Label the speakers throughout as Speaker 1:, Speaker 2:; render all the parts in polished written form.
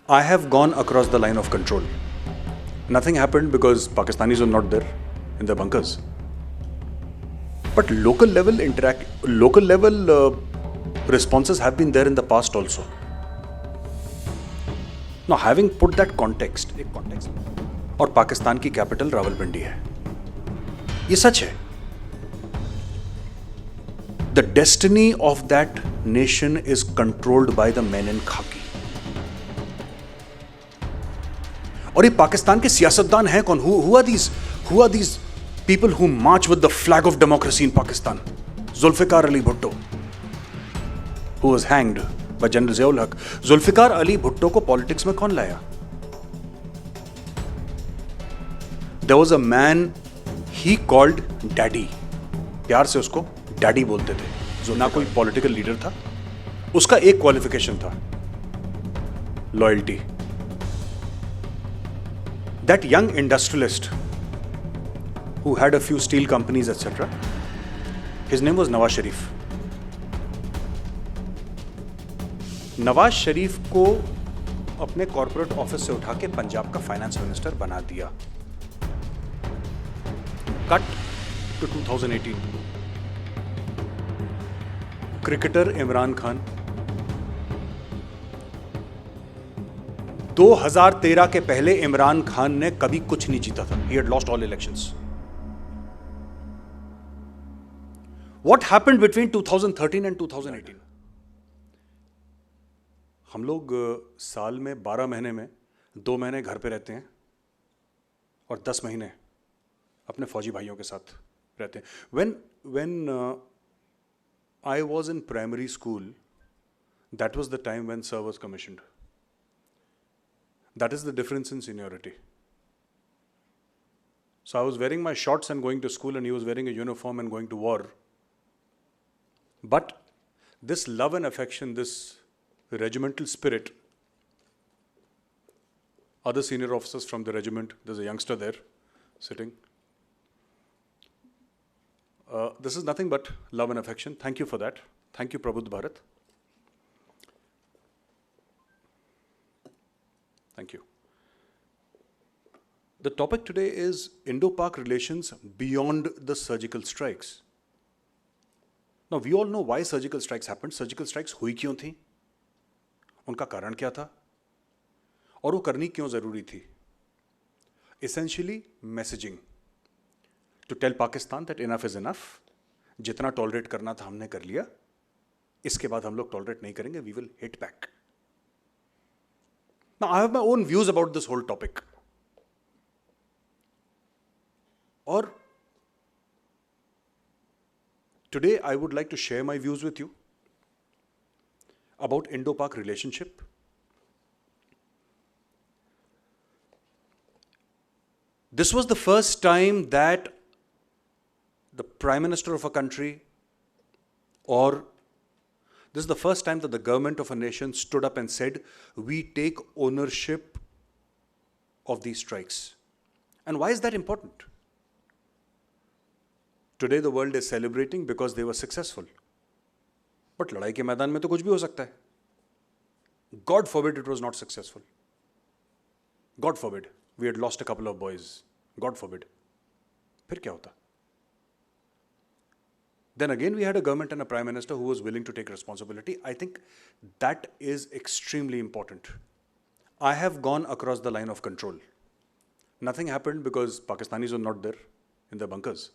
Speaker 1: I have gone across the line of control. Nothing happened because Pakistanis were not there in their bunkers. But local level responses have been there in the past also. Now, having put that context, एक context, और पाकिस्तान की capital Rawalpindi है, ये सच है. The destiny of that nation is controlled by the men in khaki. और ये पाकिस्तान के सियासतदान हैं कौन? Who are these people who march with the flag of democracy in Pakistan? Zulfikar Ali Bhutto, who was hanged by General Ziaul Haq. Zulfikar Ali Bhutto को politics में कौन लाया? There was a man he called Daddy. प्यार से उसको daddy बोलते थे. जो ना कोई पॉलिटिकल लीडर था. उसका एक क्वालिफिकेशन था, loyalty. That young industrialist who had a few steel companies, etc., his name was Nawaz Sharif. Nawaz Sharif को अपने कॉर्पोरेट ऑफिस से उठा के पंजाब का फाइनेंस मिनिस्टर बना दिया. Cut to 2018. Cricketer Imran Khan 2013 के पहले इमरान खान ने कभी कुछ नहीं जीता था. He had lost all elections. What happened between 2013 and 2018? हम लोग साल में 12 महीने में 2 महीने घर पे रहते हैं और 10 महीने अपने फौजी भाइयों के साथ रहते हैं. When I was in primary school, that was the time when Sir was commissioned. That is the difference in seniority. So I was wearing my shorts and going to school, and he was wearing a uniform and going to war. But this love and affection, this regimental spirit, other senior officers from the regiment, there's a youngster there sitting. This is nothing but love and affection. Thank you for that. Thank you, Prabudh Bharat. Thank you. The topic today is Indo-Pak relations beyond the surgical strikes. Now, we all know why surgical strikes happened. Surgical strikes हुई क्यों थी? उनका कारण क्या था? और वो करनी क्यों जरूरी थी? Essentially, messaging. To tell Pakistan that enough is enough. जितना टॉलरेट करना था हमने कर लिया. इसके बाद हम लोग टॉलरेट नहीं करेंगे. We will hit back. Now, I have my own views about this whole topic. Or today I would like to share my views with you about Indo-Pak relationship. This was the first time that the Prime Minister of a country, or this is the first time that the government of a nation stood up and said, we take ownership of these strikes. And why is that important? Today the world is celebrating because they were successful. But लड़ाई के मैदान में तो कुछ भी हो सकता है. God forbid it was not successful. God forbid we had lost a couple of boys. God forbid. फिर क्या होता? Then again we had a government and a prime minister who was willing to take responsibility. I think that is extremely important. I have gone across the line of control. Nothing happened because Pakistanis were not there in their bunkers.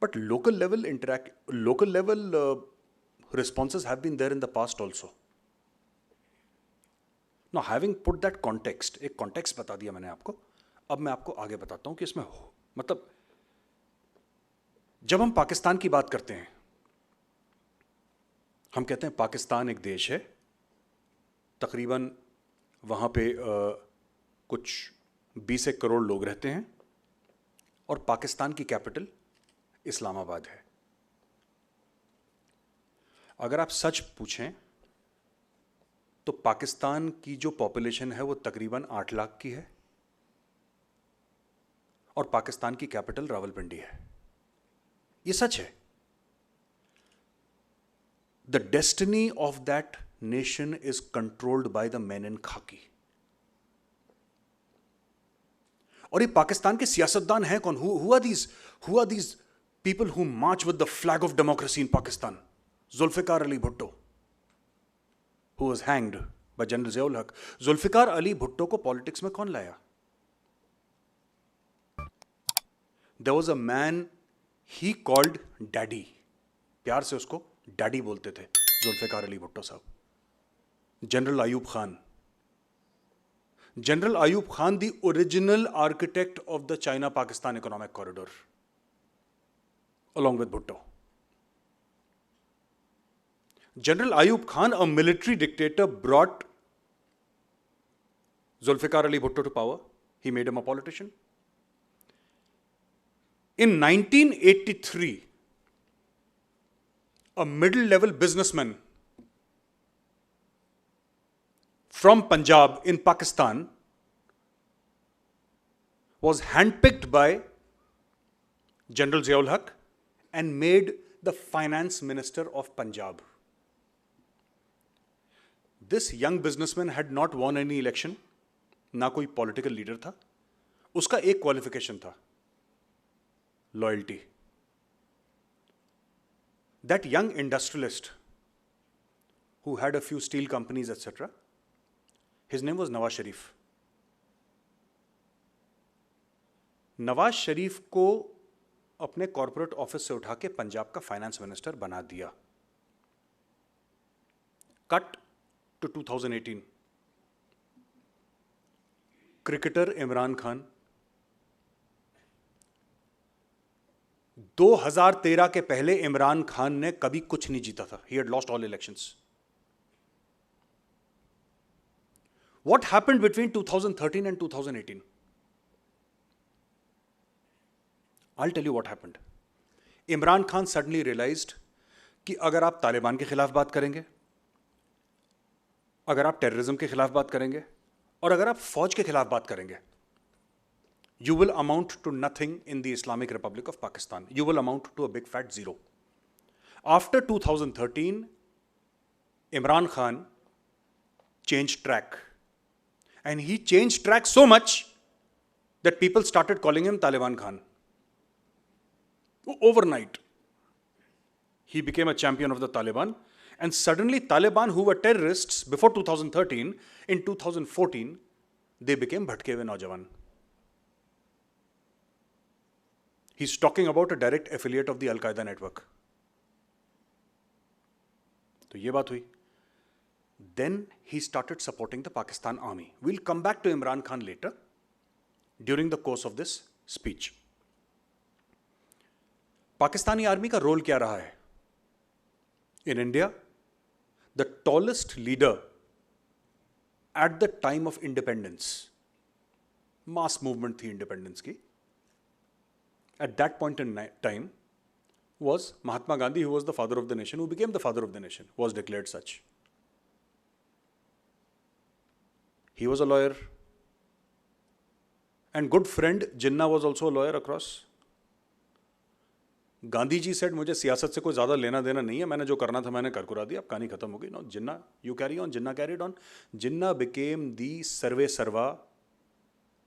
Speaker 1: But local level responses have been there in the past also. Now, having put that context, एक context बता दिया मैंने आपको. अब मैं आपको आगे बताता हूँ कि इसमें मतलब जब हम पाकिस्तान की बात करते हैं, हम कहते हैं पाकिस्तान एक देश है. तकरीबन वहाँ पे कुछ 20 करोड़ लोग रहते हैं और पाकिस्तान की कैपिटल इस्लामाबाद है. अगर आप सच पूछें तो पाकिस्तान की जो पॉपुलेशन है वो तकरीबन 8 लाख की है और पाकिस्तान की कैपिटल रावलपिंडी है. ये सच है. The destiny of that nation is controlled by the men in khaki. और ये पाकिस्तान के सियासतदान हैं कौन? Who are these people who march with the flag of democracy in Pakistan? Zulfikar Ali Bhutto, who was hanged by General Ziaul Haq. Zulfikar Ali Bhutto को politics में कौन लाया? There was a man he called Daddy. प्यार से उसको daddy बोलते थे जुल्फिकार अली भुट्टो साहब. General Ayub Khan. General Ayub Khan, the original architect of the China-Pakistan economic corridor, along with Bhutto. General Ayub Khan, a military dictator, brought Zulfikar Ali Bhutto to power. He made him a politician. In 1983, a middle-level businessman from Punjab in Pakistan was handpicked by General Ziaul Haq and made the finance minister of Punjab. This young businessman had not won any election, ना कोई political leader था. उसका एक qualification था, loyalty. That young industrialist who had a few steel companies, etc., his name was Nawaz Sharif. Nawaz Sharif को अपने corporate office से उठा के पंजाब का फाइनेंस मिनिस्टर बना दिया. Cut to 2018. Cricketer Imran Khan 2013 के पहले इमरान खान ने कभी कुछ नहीं जीता था. He had lost all elections. What happened between 2013 and 2018? I'll tell you what happened. Imran Khan suddenly realized कि अगर आप तालिबान के खिलाफ बात करेंगे, अगर आप टेररिज्म के खिलाफ बात करेंगे और अगर आप फौज के खिलाफ बात करेंगे, you will amount to nothing in the Islamic Republic of Pakistan. You will amount to a big fat zero. After 2013, Imran Khan changed track. And he changed track so much that people started calling him Taliban Khan. Overnight, he became a champion of the Taliban. And suddenly, Taliban, who were terrorists before 2013, in 2014, they became Bhatke Hue Naujawan. He's talking about a direct affiliate of the Al-Qaeda network. तो ये बात हुई. Then he started supporting the Pakistan army. We'll come back to Imran Khan later during the course of this speech. Pakistani army का role क्या रहा है? In India, the tallest leader at the time of independence, mass movement थी independence की, at that point in time was Mahatma Gandhi, who was the father of the nation, who became the father of the nation, was declared such. He was a lawyer. And good friend Jinnah was also a lawyer across. Gandhi ji said, मुझे सियासत से कोई ज़्यादा लेना देना नहीं है, मैंने जो करना था मैंने कर कुरा दिया, अब कहानी खत्म हो गई. No, Jinnah, you carry on. Jinnah carried on. Jinnah became the Sarve Sarva,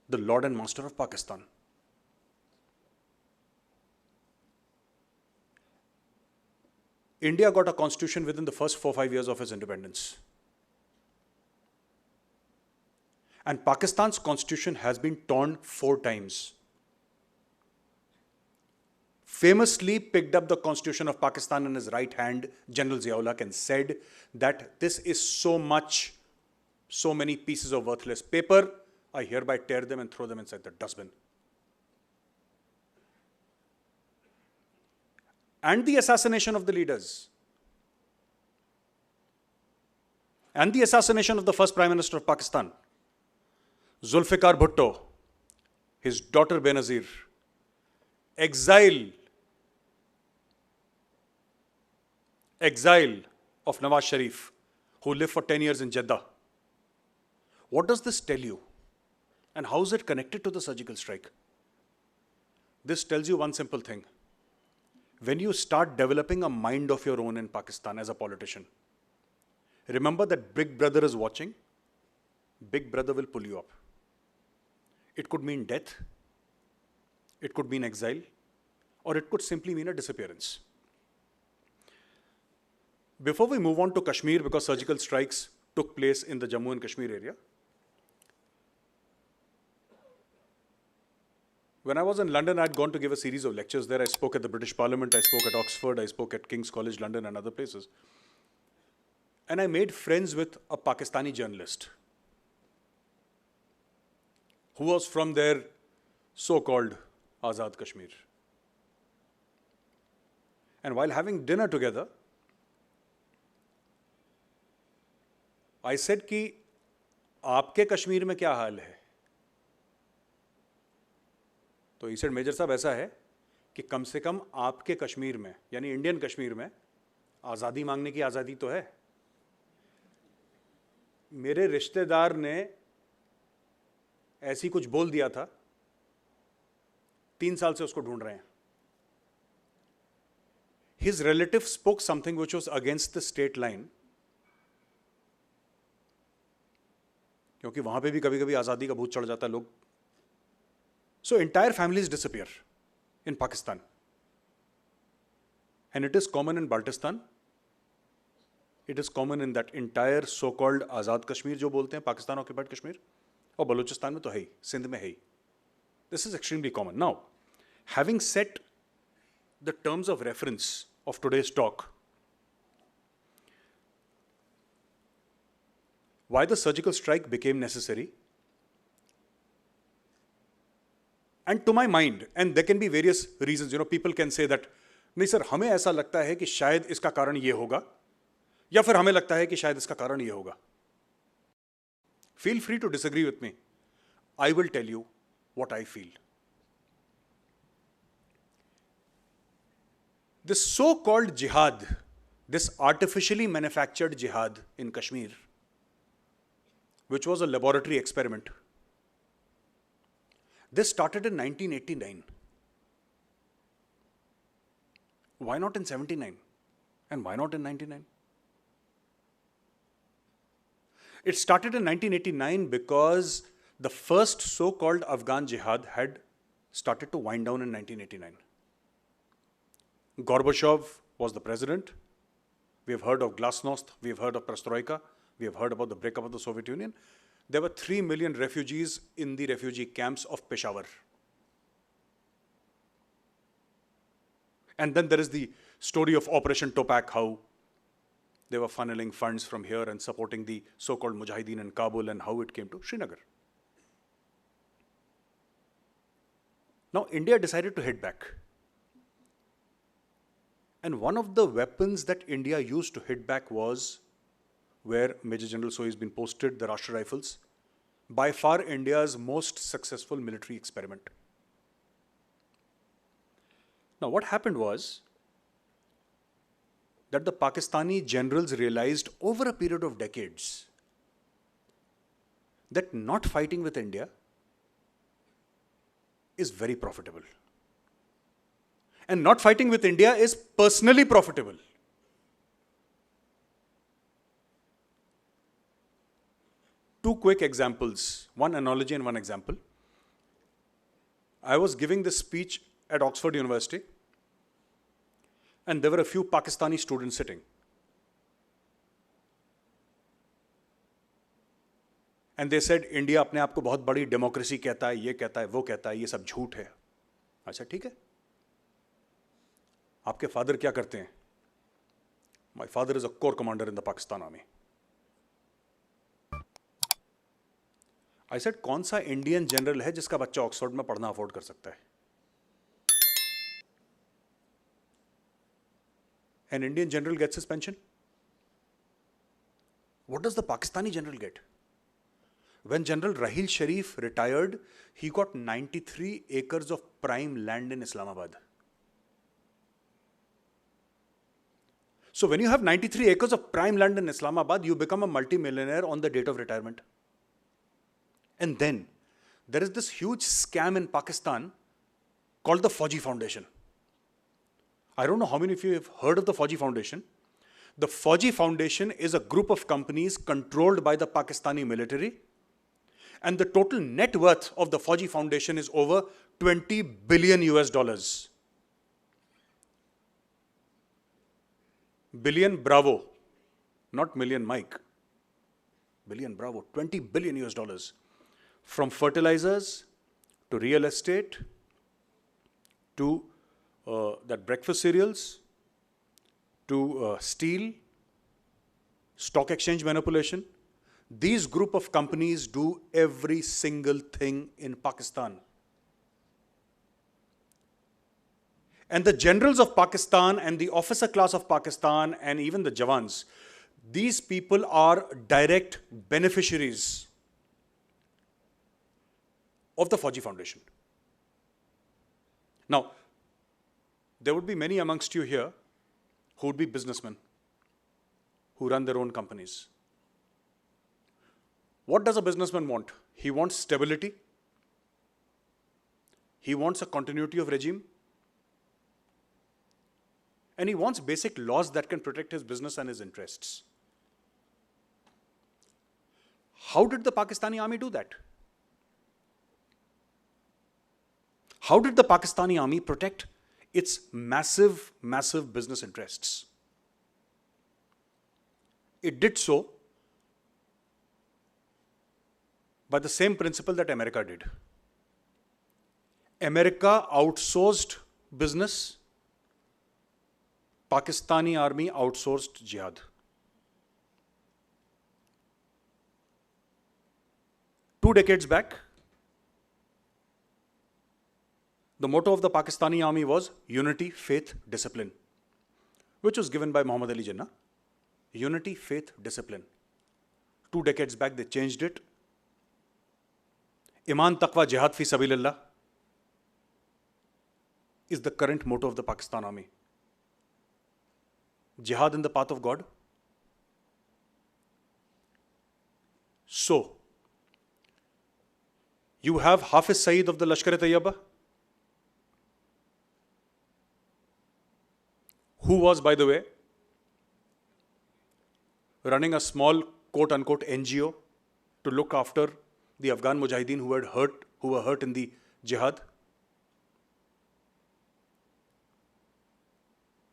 Speaker 1: the Lord and Master of Pakistan. India got a constitution within the first 4-5 years of its independence. And Pakistan's constitution has been torn 4 times. Famously picked up the constitution of Pakistan in his right hand, General Ziaul Haq, and said that this is so many pieces of worthless paper, I hereby tear them and throw them inside the dustbin. And the assassination of the leaders. And the assassination of the first Prime Minister of Pakistan, Zulfikar Bhutto, his daughter Benazir, exile of Nawaz Sharif, who lived for 10 years in Jeddah. What does this tell you? And how is it connected to the surgical strike? This tells you one simple thing. When you start developing a mind of your own in Pakistan as a politician, Remember that Big Brother is watching. Big Brother will pull you up. It could mean death, it could mean exile, or it could simply mean a disappearance. Before we move on to Kashmir, because surgical strikes took place in the Jammu and Kashmir area, when I was in London, I'd gone to give a series of lectures there. I spoke at the British Parliament, I spoke at Oxford, I spoke at King's College London and other places. And I made friends with a Pakistani journalist who was from their so-called Azad Kashmir. And while having dinner together, I said कि आपके कश्मीर में क्या हाल है? तो he said, major साहब ऐसा है कि कम से कम आपके कश्मीर में, यानी इंडियन कश्मीर में, आज़ादी मांगने की आज़ादी तो है. मेरे रिश्तेदार ने ऐसी कुछ बोल दिया था, 3 साल से उसको ढूंढ रहे हैं. His relative spoke something which was against the state line, क्योंकि वहां पे भी कभी कभी आज़ादी का भूत चढ़ जाता है लोग. So entire families disappear in Pakistan. And it is common in Baltistan. It is common in that entire so-called Azad Kashmir जो बोलते हैं, Pakistan occupied Kashmir. और बलूचिस्तान में तो है ही, सिंध में है ही. This is extremely common. Now, having set the terms of reference of today's talk, why the surgical strike became necessary, and to my mind, and there can be various reasons, people can say that, नहीं sir हमें ऐसा लगता है कि शायद इसका कारण ये होगा, या फिर हमें लगता है कि शायद इसका कारण ये होगा. Feel free to disagree with me. I will tell you what I feel. This so-called jihad, this artificially manufactured jihad in Kashmir, which was a laboratory experiment, this started in 1989. Why not in 79? And why not in 99? It started in 1989 because the first so-called Afghan jihad had started to wind down in 1989. Gorbachev was the president. We have heard of Glasnost, we have heard of Perestroika, we have heard about the breakup of the Soviet Union. There were 3 million refugees in the refugee camps of Peshawar. And then there is the story of Operation Topak, how they were funneling funds from here and supporting the so-called Mujahideen in Kabul, and how it came to Srinagar. Now, India decided to hit back. And one of the weapons that India used to hit back was where Major General Sohi has been posted, the Rashtra Rifles, by far India's most successful military experiment. Now, what happened was that the Pakistani generals realized over a period of decades that not fighting with India is very profitable. And not fighting with India is personally profitable. Two quick examples, one analogy and one example. I was giving this speech at Oxford University, and there were a few Pakistani students sitting. And they said, India अपने आप को बहुत बड़ी democracy कहता है, ये कहता है, वो कहता है, ये सब झूठ है. अच्छा ठीक है. आपके फादर क्या करते हैं? My father is a corps commander in the Pakistan Army. I said, कौन सा इंडियन जनरल है जिसका बच्चा ऑक्सफोर्ड में पढ़ना अफोर्ड कर सकता है? An Indian general gets his pension. What does the Pakistani general get? When General Rahil Sharif retired, he got 93 acres of prime land in Islamabad. So when you have 93 acres of prime land in Islamabad, you become a multi-millionaire on the date of retirement. And then there is this huge scam in Pakistan called the Fauji Foundation. I don't know how many of you have heard of the Fauji Foundation. The Fauji Foundation is a group of companies controlled by the Pakistani military, and the total net worth of the Fauji Foundation is over 20 billion US dollars. Billion Bravo, not million Mike. Billion Bravo, 20 billion US dollars. From fertilizers to real estate to that breakfast cereals to steel, stock exchange manipulation. These group of companies do every single thing in Pakistan. And the generals of Pakistan and the officer class of Pakistan and even the Jawans, these people are direct beneficiaries of the Fauji Foundation. Now, there would be many amongst you here who would be businessmen, who run their own companies. What does a businessman want? He wants stability. He wants a continuity of regime. And he wants basic laws that can protect his business and his interests. How did the Pakistani army do that? How did the Pakistani army protect its massive, massive business interests? It did so by the same principle that America did. America outsourced business. Pakistani army outsourced jihad. 2 decades back, the motto of the Pakistani army was unity, faith, discipline, which was given by Muhammad Ali Jinnah. Unity, faith, discipline. 2 decades back, they changed it. Iman, Taqwa, Jihad fi Sabilillah is the current motto of the Pakistan army. Jihad in the path of God. So, you have Hafiz Saeed of the Lashkar-e-Tayyaba, who was, by the way, running a small quote-unquote NGO to look after the Afghan Mujahideen who were hurt in the jihad.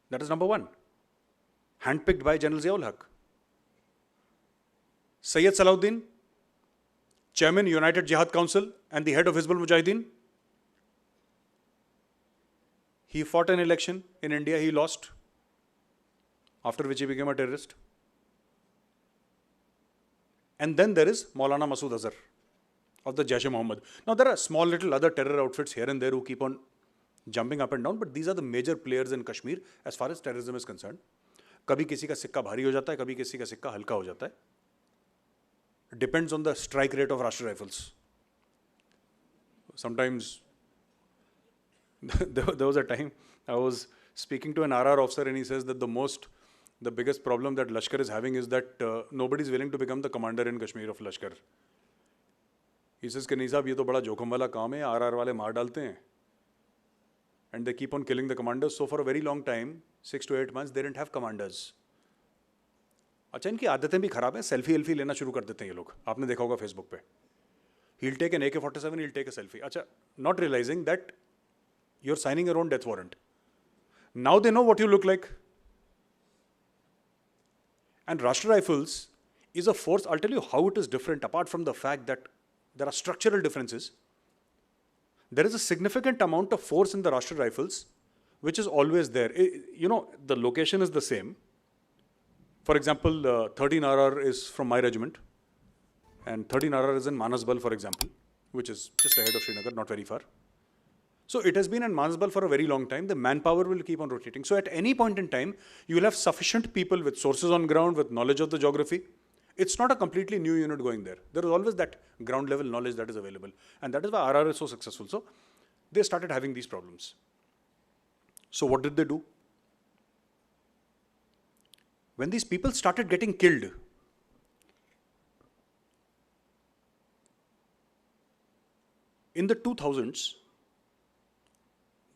Speaker 1: That is number one. Handpicked by General Ziaul Haq. Sayyid Salahuddin, Chairman, United Jihad Council and the head of Hizbul Mujahideen. He fought an election in India, he lost, after which he became a terrorist. And then there is Maulana Masood Azhar of the Jaish-e-Mohammed. Now there are small little other terror outfits here and there who keep on jumping up and down, but these are the major players in Kashmir as far as terrorism is concerned. कभी किसी का सिक्का भारी हो जाता है, कभी किसी का सिक्का हल्का हो जाता है. Depends on the strike rate of Rashtriya Rifles. Sometimes, there was a time I was speaking to an RR officer and he says that the biggest problem that Lashkar is having is that nobody is willing to become the commander in Kashmir of Lashkar. He says, कि नहीं साहब ये तो बड़ा जोखम वाला काम है, RR वाले मार डालते हैं. And they keep on killing the commanders. So for a very long time, 6 to 8 months, they didn't have commanders. अच्छा इनकी आदतें भी खराब हैं, सेल्फी लेना शुरू कर देते हैं ये लोग. आपने देखा होगा फेसबुक पे. He'll take an AK-47, he'll take a selfie. अच्छा, not realizing that you're signing your own death warrant. Now they know what you look like. And Rashtriya Rifles is a force. I'll tell you how it is different, apart from the fact that there are structural differences. There is a significant amount of force in the Rashtriya Rifles, which is always there. You know, the location is the same. For example, 13RR is from my regiment, and 13RR is in Manasbal, for example, which is just ahead of Srinagar, not very far. So it has been in Manasbal for a very long time. The manpower will keep on rotating. So at any point in time, you will have sufficient people with sources on ground, with knowledge of the geography. It's not a completely new unit going there. There is always that ground level knowledge that is available. And that is why RR is so successful. So they started having these problems. So what did they do? When these people started getting killed, in the 2000s,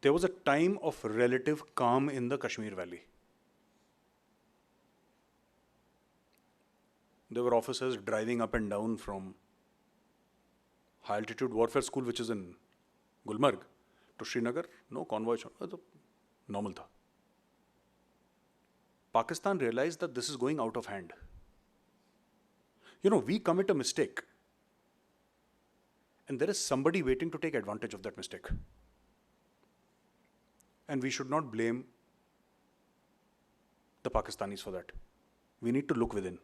Speaker 1: there was a time of relative calm in the Kashmir Valley. There were officers driving up and down from high altitude warfare school, which is in Gulmarg, to Srinagar. No convoy, तो normal था. Pakistan realized that this is going out of hand. You know, we commit a mistake, and there is somebody waiting to take advantage of that mistake. And we should not blame the Pakistanis for that. We need to look within.